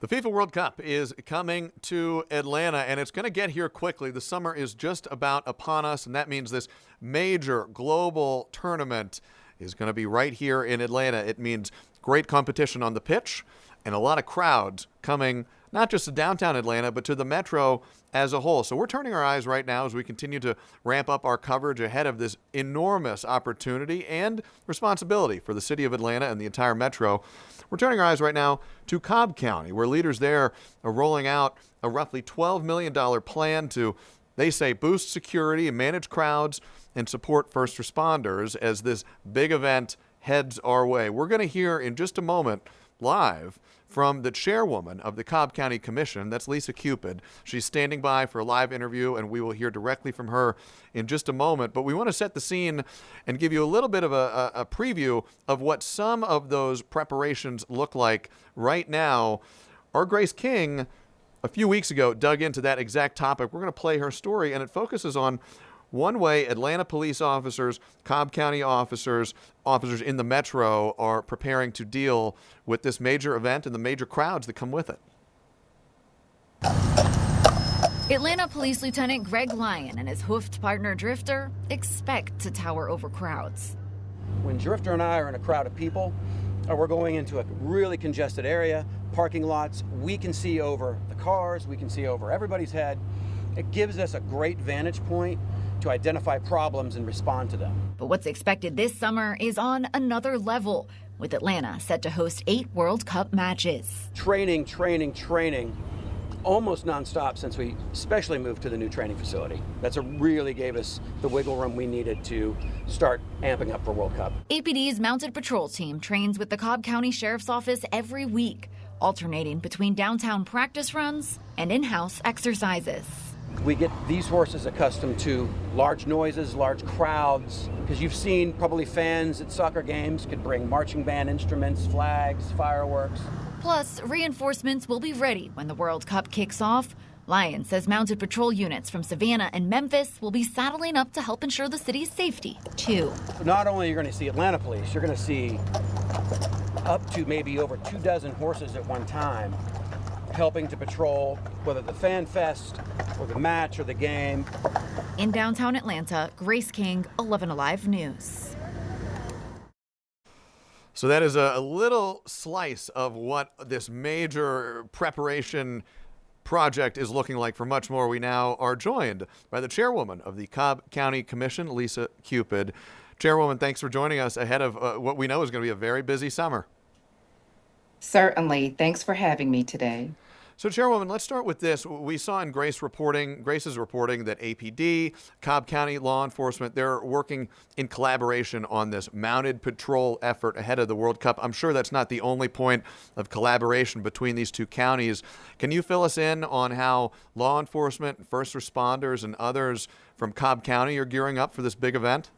The FIFA World Cup is coming to Atlanta, and it's going to get here quickly. The summer is just about upon us, and that means this major global tournament is going to be right here in Atlanta. It means great competition on the pitch and a lot of crowds coming not just to downtown Atlanta, but to the metro as a whole. So we're turning our eyes right now as we continue to ramp up our coverage ahead of this enormous opportunity and responsibility for the city of Atlanta and the entire metro. We're turning our eyes right now to Cobb County, where leaders there are rolling out a roughly $12 million plan to, they say, boost security and manage crowds and support first responders as this big event heads our way. We're going to hear in just a moment live from the chairwoman of the Cobb County Commission. That's Lisa Cupid. She's standing by for a live interview, and we will hear directly from her in just a moment. But we want to set the scene and give you a little bit of a preview of what some of those preparations look like right now. Our Grace King, a few weeks ago, dug into that exact topic. We're going to play her story, and it focuses on one way Atlanta police officers, Cobb County officers in the metro are preparing to deal with this major event and the major crowds that come with it. Atlanta Police Lieutenant Greg Lyon and his hoofed partner Drifter expect to tower over crowds. When Drifter and I are in a crowd of people, or we're going into a really congested area, parking lots, we can see over the cars, we can see over everybody's head. It gives us a great vantage point to identify problems and respond to them. But what's expected this summer is on another level, with Atlanta set to host 8 World Cup matches. Training, almost nonstop since we especially moved to the new training facility. That's really gave us the wiggle room we needed to start amping up for World Cup. APD's Mounted Patrol Team trains with the Cobb County Sheriff's Office every week, alternating between downtown practice runs and in-house exercises. We get these horses accustomed to large noises, large crowds, because you've seen probably fans at soccer games could bring marching band instruments, flags, fireworks. Plus, reinforcements will be ready when the World Cup kicks off. Lyon says mounted patrol units from Savannah and Memphis will be saddling up to help ensure the city's safety, too. Not only are you going to see Atlanta police, you're going to see up to maybe over 24 horses at one time helping to patrol whether the fan fest or the match or the game. In downtown Atlanta, Grace King, 11 Alive News. So that is a little slice of what this major preparation project is looking like. For much more, we now are joined by the chairwoman of the Cobb County Commission, Lisa Cupid. Chairwoman, thanks for joining us ahead of what we know is going to be a very busy summer. Certainly. Thanks for having me today. So, Chairwoman, let's start with this. We saw in Grace's reporting that APD, Cobb County law enforcement, they're working in collaboration on this mounted patrol effort ahead of the World Cup. I'm sure that's not the only point of collaboration between these two counties. Can you fill us in on how law enforcement, first responders, and others from Cobb County are gearing up for this big event?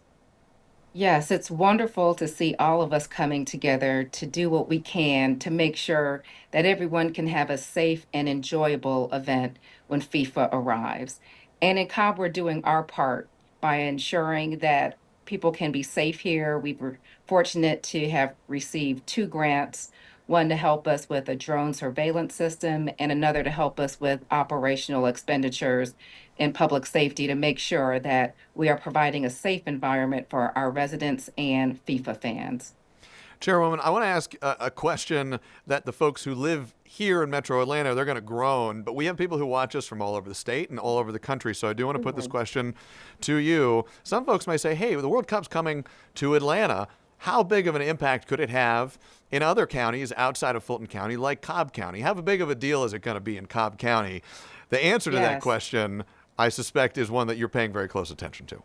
Yes, it's wonderful to see all of us coming together to do what we can to make sure that everyone can have a safe and enjoyable event when FIFA arrives. And in Cobb, we're doing our part by ensuring that people can be safe here. We were fortunate to have received 2 grants, one to help us with a drone surveillance system and another to help us with operational expenditures in public safety to make sure that we are providing a safe environment for our residents and FIFA fans. Chairwoman, I want to ask a question that the folks who live here in Metro Atlanta, they're going to groan, but we have people who watch us from all over the state and all over the country, so I do want to put this question to you. Some folks may say, hey, the World Cup's coming to Atlanta. How big of an impact could it have in other counties outside of Fulton County, like Cobb County? How big of a deal is it going to be in Cobb County? The answer to that question, I suspect, is one that you're paying very close attention to.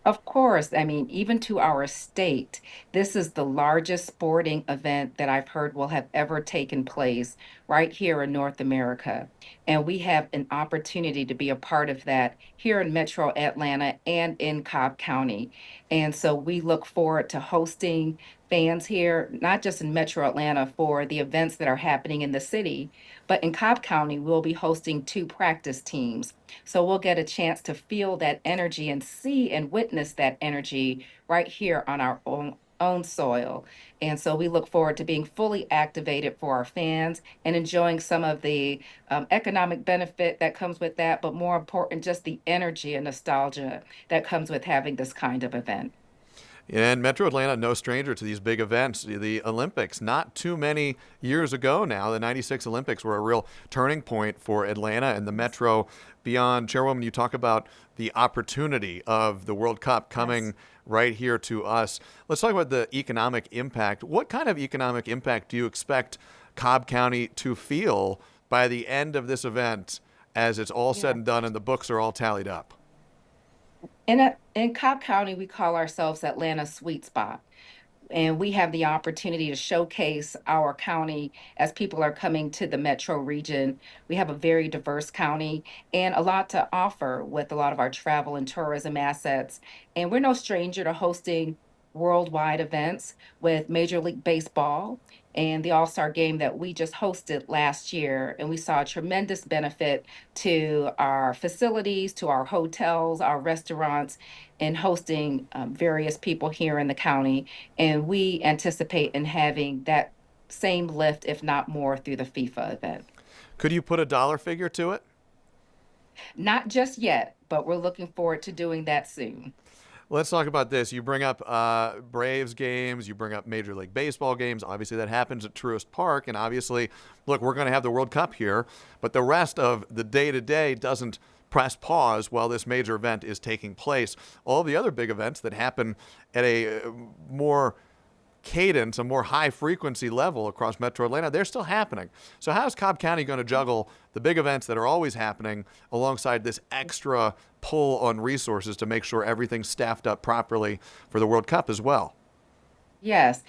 Of course, I mean, even to our state, this is the largest sporting event that I've heard will have ever taken place right here in North America. And we have an opportunity to be a part of that here in Metro Atlanta and in Cobb County. And so we look forward to hosting fans here, not just in Metro Atlanta for the events that are happening in the city, but in Cobb County, we'll be hosting 2 practice teams. So we'll get a chance to feel that energy and see and witness that energy right here on our own soil. And so we look forward to being fully activated for our fans and enjoying some of the economic benefit that comes with that, but more important, just the energy and nostalgia that comes with having this kind of event. And Metro Atlanta, no stranger to these big events. The Olympics, not too many years ago now, the 96 Olympics were a real turning point for Atlanta and the Metro beyond. Chairwoman, you talk about the opportunity of the World Cup coming Yes. right here to us. Let's talk about the economic impact. What kind of economic impact do you expect Cobb County to feel by the end of this event as it's all said Yeah. and done and the books are all tallied up? In Cobb County, we call ourselves Atlanta's sweet spot. And we have the opportunity to showcase our county as people are coming to the metro region. We have a very diverse county and a lot to offer with a lot of our travel and tourism assets. And we're no stranger to hosting worldwide events with Major League Baseball and the All-Star game that we just hosted last year. And we saw a tremendous benefit to our facilities, to our hotels, our restaurants, and hosting various people here in the county. And we anticipate in having that same lift, if not more, through the FIFA event. Could you put a dollar figure to it? Not just yet, but we're looking forward to doing that soon. Let's talk about this. You bring up Braves games, you bring up Major League Baseball games. Obviously, that happens at Truist Park. And obviously, look, we're going to have the World Cup here, but the rest of the day to day doesn't press pause while this major event is taking place. All the other big events that happen at a more cadence, a more high frequency level across Metro Atlanta, they're still happening. So how's Cobb County going to juggle the big events that are always happening alongside this extra pull on resources to make sure everything's staffed up properly for the World Cup as well? Yes,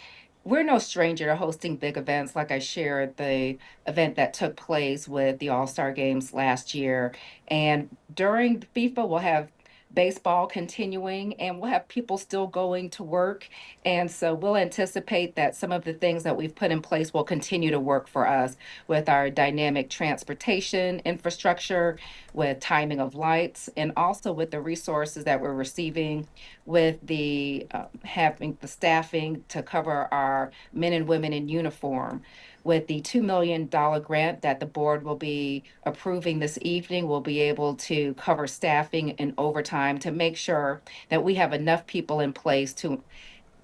we're no stranger to hosting big events. Like I shared the event that took place with the All-Star Games last year. And during FIFA, we'll have baseball continuing and we'll have people still going to work. And so we'll anticipate that some of the things that we've put in place will continue to work for us with our dynamic transportation infrastructure, with timing of lights, and also with the resources that we're receiving with the having the staffing to cover our men and women in uniform. With the $2 million grant that the board will be approving this evening, we'll be able to cover staffing and overtime to make sure that we have enough people in place to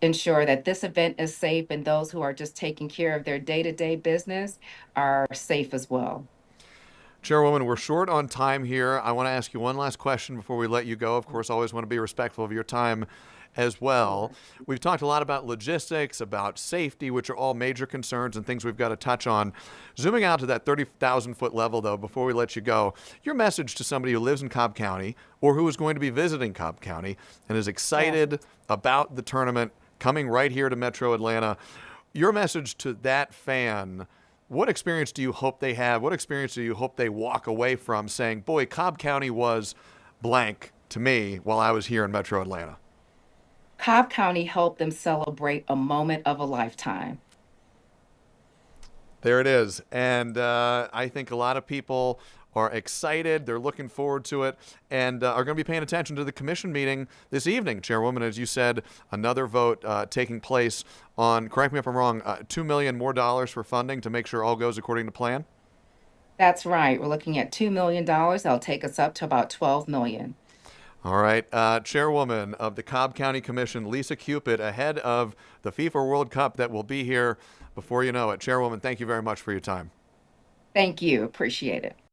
ensure that this event is safe and those who are just taking care of their day-to-day business are safe as well. Chairwoman, we're short on time here. I want to ask you one last question before we let you go. Of course, always want to be respectful of your time as well. We've talked a lot about logistics, about safety, which are all major concerns and things we've got to touch on. Zooming out to that 30,000 foot level, though, before we let you go, your message to somebody who lives in Cobb County or who is going to be visiting Cobb County and is excited about the tournament coming right here to Metro Atlanta, your message to that fan. What experience do you hope they have? What experience do you hope they walk away from saying, boy, Cobb County was blank to me while I was here in Metro Atlanta? Cobb County helped them celebrate a moment of a lifetime. There it is. And I think a lot of people are excited. They're looking forward to it and are going to be paying attention to the commission meeting this evening. Chairwoman, as you said, another vote taking place on, correct me if I'm wrong, $2 million more for funding to make sure all goes according to plan. That's right. We're looking at $2 million. That'll take us up to about 12 million. All right. Chairwoman of the Cobb County Commission, Lisa Cupid, ahead of the FIFA World Cup that will be here before you know it. Chairwoman, thank you very much for your time. Thank you. Appreciate it.